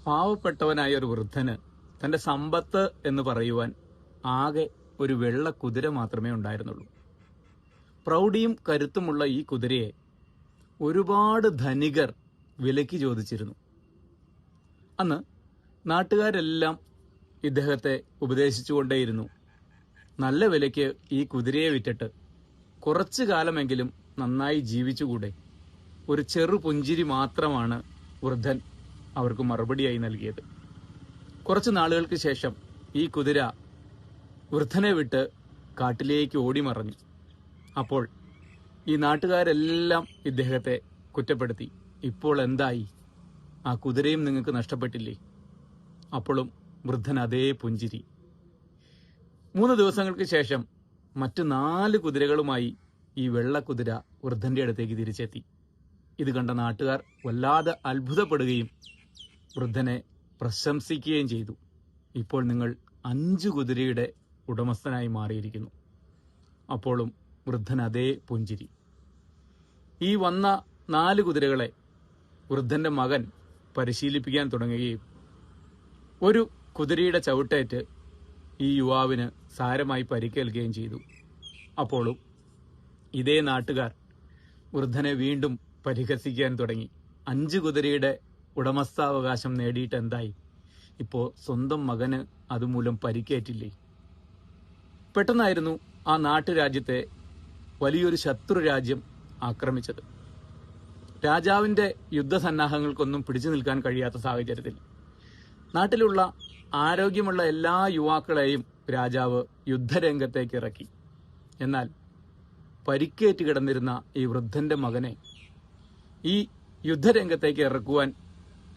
പാവപ്പെട്ടവനായ ഒരു വൃദ്ധന് തന്റെ സമ്പത്ത് എന്ന് പറയുവാൻ ആകെ ഒരു വെള്ള കുതിര മാത്രമേ ഉണ്ടായിരുന്നുള്ളൂ. പ്രൗഢിയും കരുത്തുമുള്ള ഈ കുതിരയെ ഒരുപാട് ധനികർ വിലയ്ക്ക് ചോദിച്ചിരുന്നു. അന്ന് നാട്ടുകാരെല്ലാം ഇദ്ദേഹത്തെ ഉപദേശിച്ചുകൊണ്ടേയിരുന്നു. നല്ല വിലയ്ക്ക് ഈ കുതിരയെ വിറ്റിട്ട് കുറച്ചു കാലമെങ്കിലും നന്നായി ജീവിച്ചുകൂടെ? ഒരു ചെറു പുഞ്ചിരി മാത്രമാണ് വൃദ്ധൻ അവർക്ക് മറുപടിയായി നൽകിയത്. കുറച്ചു നാളുകൾക്ക് ശേഷം ഈ കുതിര വൃദ്ധനെ വിട്ട് കാട്ടിലേക്ക് ഓടിമറഞ്ഞു. അപ്പോൾ ഈ നാട്ടുകാരെല്ലാം ഇദ്ദേഹത്തെ കുറ്റപ്പെടുത്തി. ഇപ്പോൾ എന്തായി? ആ കുതിരയും നിങ്ങൾക്ക് നഷ്ടപ്പെട്ടില്ലേ? അപ്പോഴും വൃദ്ധൻ അതേ പുഞ്ചിരി. 3 ദിവസങ്ങൾക്ക് ശേഷം മറ്റു 4 കുതിരകളുമായി ഈ വെള്ളക്കുതിര വൃദ്ധന്റെ അടുത്തേക്ക് തിരിച്ചെത്തി. ഇത് കണ്ട നാട്ടുകാർ വല്ലാതെ അത്ഭുതപ്പെടുകയും വൃദ്ധനെ പ്രശംസിക്കുകയും ചെയ്തു. ഇപ്പോൾ നിങ്ങൾ 5 കുതിരയുടെ ഉടമസ്ഥനായി മാറിയിരിക്കുന്നു. അപ്പോഴും വൃദ്ധൻ അതേ പുഞ്ചിരി. ഈ വന്ന 4 കുതിരകളെ വൃദ്ധന്റെ മകൻ പരിശീലിപ്പിക്കാൻ തുടങ്ങുകയും ഒരു കുതിരയുടെ ചവിട്ടേറ്റ് ഈ യുവാവിന് സാരമായി പരിക്കേൽക്കുകയും ചെയ്തു. അപ്പോഴും ഇതേ നാട്ടുകാർ വൃദ്ധനെ വീണ്ടും പരിഹസിക്കാൻ തുടങ്ങി. 5 കുതിരയുടെ ഉടമസ്ഥാവകാശം നേടിയിട്ട് എന്തായി? ഇപ്പോൾ സ്വന്തം മകന് അതുമൂലം പരിക്കേറ്റില്ലേ? പെട്ടെന്നായിരുന്നു ആ നാട്ടുരാജ്യത്തെ വലിയൊരു ശത്രു രാജ്യം ആക്രമിച്ചത്. രാജാവിന്റെ യുദ്ധസന്നാഹങ്ങൾക്കൊന്നും പിടിച്ചു നിൽക്കാൻ കഴിയാത്ത സാഹചര്യത്തിൽ നാട്ടിലുള്ള ആരോഗ്യമുള്ള എല്ലാ യുവാക്കളെയും രാജാവ് യുദ്ധരംഗത്തേക്ക് ഇറക്കി. എന്നാൽ പരിക്കേറ്റ് കിടന്നിരുന്ന ഈ വൃദ്ധന്റെ മകനെ ഈ യുദ്ധരംഗത്തേക്ക് ഇറക്കുവാൻ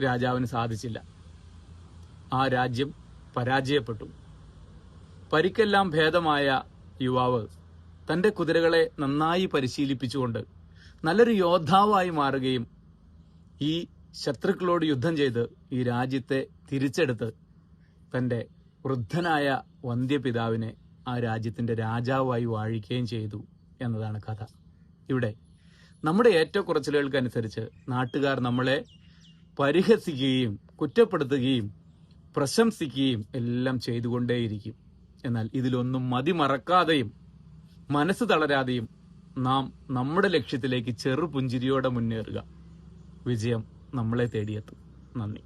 രാജാവിന് സാധിച്ചില്ല. ആ രാജ്യം പരാജയപ്പെട്ടു. പരിക്കെല്ലാം ഭേദമായ യുവാവ് തന്റെ കുതിരകളെ നന്നായി പരിശീലിപ്പിച്ചുകൊണ്ട് നല്ലൊരു യോദ്ധാവായി മാറുകയും ഈ ശത്രുക്കളോട് യുദ്ധം ചെയ്ത് ഈ രാജ്യത്തെ തിരിച്ചെടുത്ത് തന്റെ വൃദ്ധനായ വന്ധ്യപിതാവിനെ ആ രാജ്യത്തിന്റെ രാജാവായി വാഴിക്കുകയും ചെയ്തു എന്നതാണ് കഥ. ഇവിടെ നമ്മുടെ ഏറ്റക്കുറച്ചിലുകൾക്കനുസരിച്ച് നാട്ടുകാർ നമ്മളെ പരിഹസിക്കുകയും കുറ്റപ്പെടുത്തുകയും പ്രശംസിക്കുകയും എല്ലാം ചെയ്തുകൊണ്ടേയിരിക്കും. എന്നാൽ ഇതിലൊന്നും മതിമറക്കാതെയും മനസ്സ് തളരാതെയും നാം നമ്മുടെ ലക്ഷ്യത്തിലേക്ക് ചെറുപുഞ്ചിരിയോടെ മുന്നേറുക. വിജയം നമ്മളെ തേടിയെത്തും. നന്ദി.